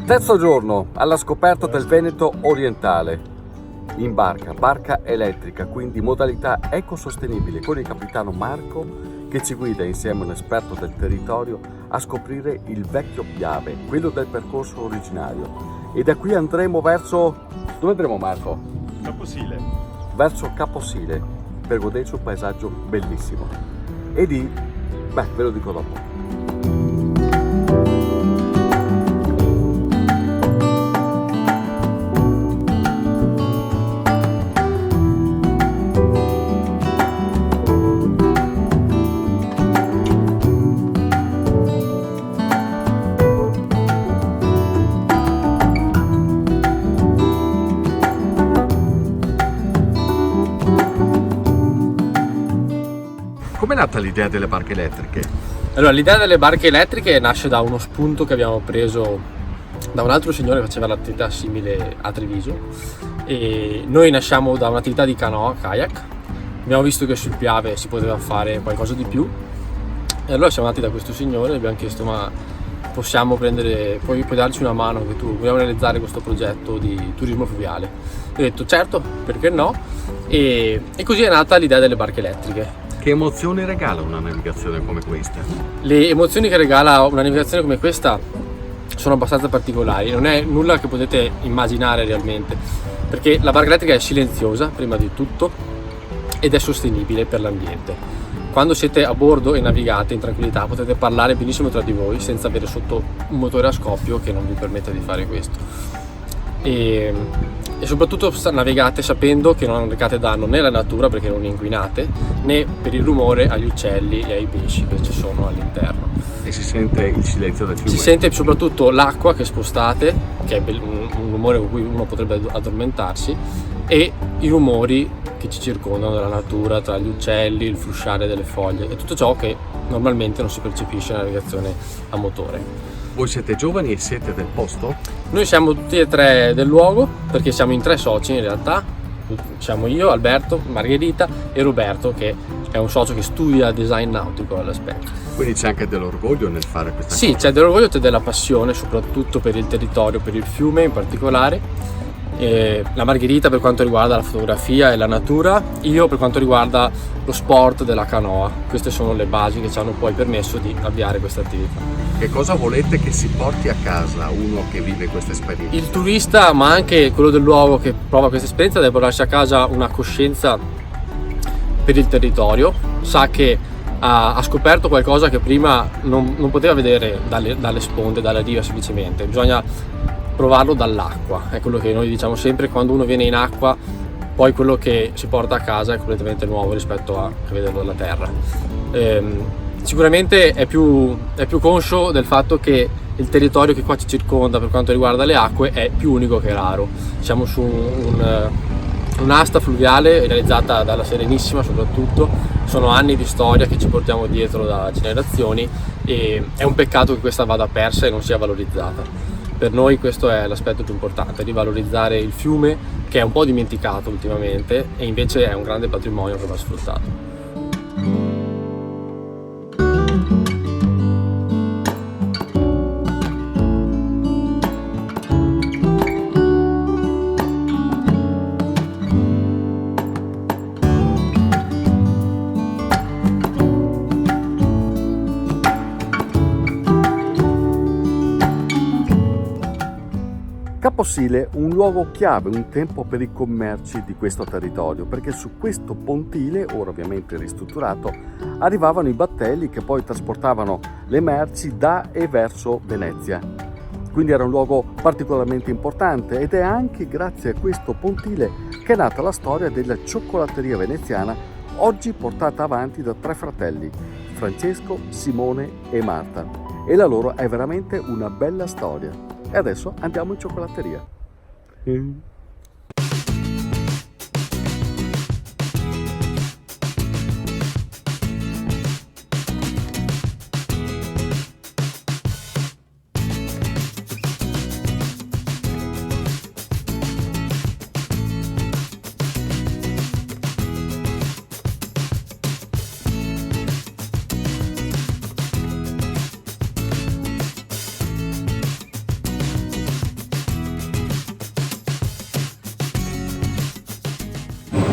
Terzo giorno alla scoperta del Veneto orientale. In barca elettrica, quindi modalità ecosostenibile, con il capitano Marco che ci guida insieme a un esperto del territorio a scoprire il vecchio Piave, quello del percorso originario. E da qui andremo verso... Dove andremo, Marco? Caposile. Verso Caposile, per goderci un paesaggio bellissimo. E lì, ve lo dico dopo. Com'è nata l'idea delle barche elettriche? Allora, l'idea delle barche elettriche nasce da uno spunto che abbiamo preso da un altro signore che faceva l'attività simile a Treviso, e noi nasciamo da un'attività di canoa, kayak. Abbiamo visto che sul Piave si poteva fare qualcosa di più e allora siamo andati da questo signore e abbiamo chiesto: ma possiamo puoi darci una mano, che tu vogliamo realizzare questo progetto di turismo fluviale? Io ho detto certo, perché no? E così è nata l'idea delle barche elettriche. Che emozioni regala una navigazione come questa? Le emozioni che regala una navigazione come questa sono abbastanza particolari, non è nulla che potete immaginare realmente, perché la barca elettrica è silenziosa prima di tutto ed è sostenibile per l'ambiente. Quando siete a bordo e navigate in tranquillità potete parlare benissimo tra di voi senza avere sotto un motore a scoppio che non vi permette di fare questo. E soprattutto navigate sapendo che non recate danno né alla natura, perché non inquinate, né per il rumore agli uccelli e ai pesci che ci sono all'interno. E si sente il silenzio del fiume? Si sente soprattutto l'acqua che spostate, che è un rumore con cui uno potrebbe addormentarsi, e i rumori che ci circondano dalla natura, tra gli uccelli, il frusciare delle foglie e tutto ciò che normalmente non si percepisce nella navigazione a motore. Voi siete giovani e siete del posto? Noi siamo tutti e tre del luogo, perché siamo in 3 soci in realtà. Siamo io, Alberto, Margherita e Roberto, che è un socio che studia design nautico all'Aspetto. Quindi c'è anche dell'orgoglio nel fare questa cosa? Sì, c'è dell'orgoglio e della passione, soprattutto per il territorio, per il fiume in particolare. La Margherita per quanto riguarda la fotografia e la natura, io per quanto riguarda lo sport della canoa. Queste sono le basi che ci hanno poi permesso di avviare questa attività. Che cosa volete che si porti a casa uno che vive questa esperienza? Il turista, ma anche quello del luogo che prova questa esperienza, deve portarsi a casa una coscienza per il territorio. Sa che ha scoperto qualcosa che prima non poteva vedere dalle sponde, dalla riva semplicemente. Bisogna provarlo dall'acqua, è quello che noi diciamo sempre: quando uno viene in acqua poi quello che si porta a casa è completamente nuovo rispetto a vederlo dalla terra. Sicuramente è più conscio del fatto che il territorio che qua ci circonda per quanto riguarda le acque è più unico che raro. Siamo su un'asta fluviale realizzata dalla Serenissima, soprattutto sono anni di storia che ci portiamo dietro da generazioni, e è un peccato che questa vada persa e non sia valorizzata. Per noi questo è l'aspetto più importante, di valorizzare il fiume, che è un po' dimenticato ultimamente e invece è un grande patrimonio che va sfruttato. Caposile, un luogo chiave un tempo per i commerci di questo territorio, perché su questo pontile, ora ovviamente ristrutturato, arrivavano i battelli che poi trasportavano le merci da e verso Venezia. Quindi era un luogo particolarmente importante, ed è anche grazie a questo pontile che è nata la storia della cioccolateria veneziana, oggi portata avanti da 3 fratelli, Francesco, Simone e Marta. E la loro è veramente una bella storia. E adesso andiamo in cioccolateria.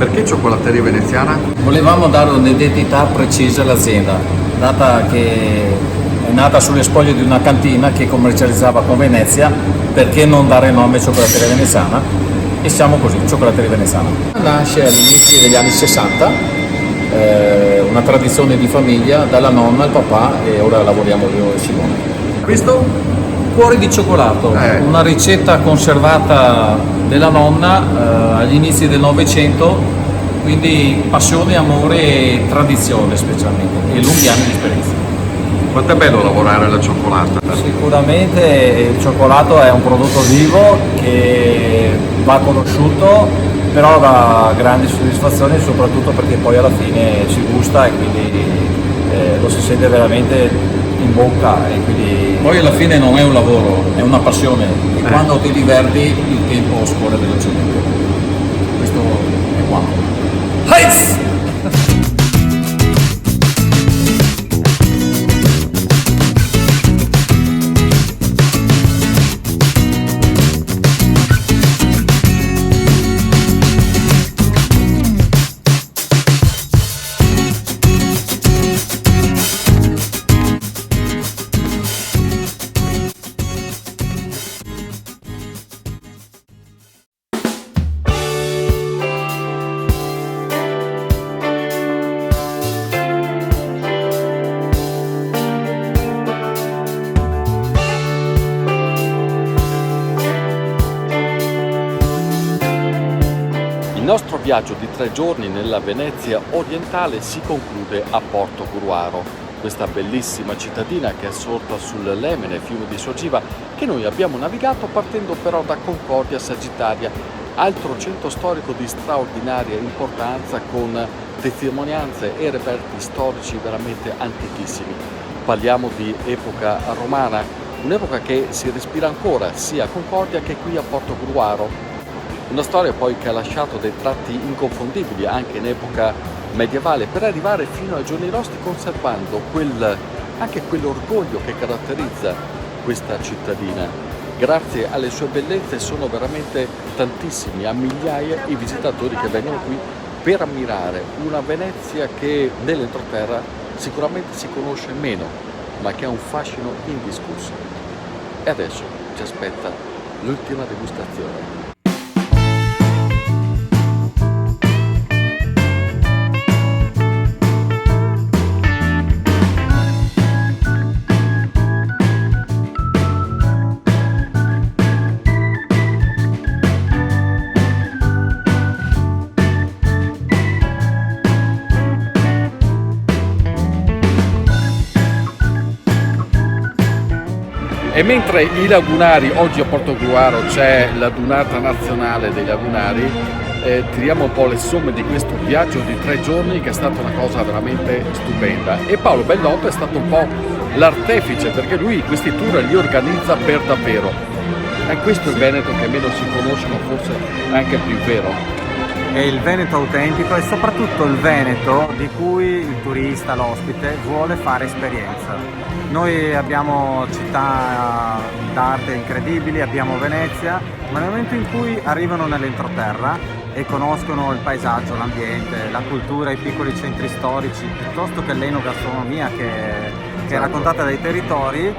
Perché Cioccolatteria Veneziana? Volevamo dare un'identità precisa all'azienda, data che è nata sulle spoglie di una cantina che commercializzava con Venezia, perché non dare il nome Cioccolatteria Veneziana? E siamo così, Cioccolatteria Veneziana. Nasce all'inizio degli anni 60, una tradizione di famiglia, dalla nonna al papà, e ora lavoriamo io e Simone. Questo? Cuore di cioccolato, una ricetta conservata della nonna agli inizi del Novecento, quindi passione, amore e tradizione specialmente, e lunghi anni di esperienza. Quanto è bello lavorare alla cioccolata? Sicuramente il cioccolato è un prodotto vivo che va conosciuto, però dà grandi soddisfazioni, soprattutto perché poi alla fine si gusta e quindi lo si sente veramente in bocca, e quindi poi alla fine non è un lavoro, è una passione, e quando ti diverti il tempo scorre velocemente. Questo è quanto. Heiz! Il nostro viaggio di 3 giorni nella Venezia orientale si conclude a Porto Gruaro, questa bellissima cittadina che è sorta sul Lemene, fiume di Sogiva, che noi abbiamo navigato partendo però da Concordia Sagittaria, altro centro storico di straordinaria importanza con testimonianze e reperti storici veramente antichissimi. Parliamo di epoca romana, un'epoca che si respira ancora sia a Concordia che qui a Porto Gruaro. Una storia poi che ha lasciato dei tratti inconfondibili anche in epoca medievale, per arrivare fino ai giorni nostri conservando anche quell'orgoglio che caratterizza questa cittadina. Grazie alle sue bellezze sono veramente tantissimi, a migliaia i visitatori che vengono qui per ammirare una Venezia che nell'entroterra sicuramente si conosce meno, ma che ha un fascino indiscusso. E adesso ci aspetta l'ultima degustazione. E mentre i lagunari, oggi a Porto Gruaro c'è la dunata nazionale dei lagunari, tiriamo un po' le somme di questo viaggio di 3 giorni che è stata una cosa veramente stupenda. E Paolo Bellotto è stato un po' l'artefice, perché lui questi tour li organizza per davvero. È questo il Veneto che meno si conosce, ma forse è anche il più vero. È il Veneto autentico, e soprattutto il Veneto di cui il turista, l'ospite, vuole fare esperienza. Noi abbiamo città d'arte incredibili, abbiamo Venezia, ma nel momento in cui arrivano nell'entroterra e conoscono il paesaggio, l'ambiente, la cultura, i piccoli centri storici, piuttosto che l'enogastronomia che è raccontata dai territori,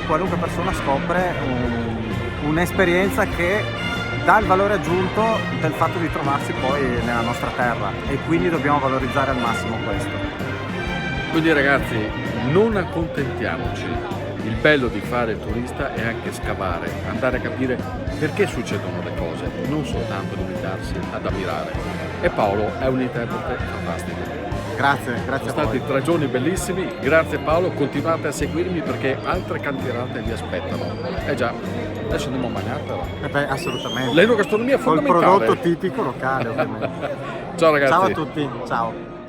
qualunque persona scopre un'esperienza che dà il valore aggiunto del fatto di trovarsi poi nella nostra terra, e quindi dobbiamo valorizzare al massimo questo. Quindi ragazzi, non accontentiamoci. Il bello di fare il turista è anche scavare, andare a capire perché succedono le cose, non soltanto limitarsi ad ammirare. E Paolo è un interprete fantastico. Grazie Sono a voi. stati 3 giorni bellissimi, grazie Paolo, continuate a seguirmi perché altre cantierate vi aspettano. Già, adesso andiamo a mangiare però. Assolutamente. L'enogastronomia è Col fondamentale. prodotto tipico locale ovviamente. Ciao ragazzi. Ciao a tutti, ciao.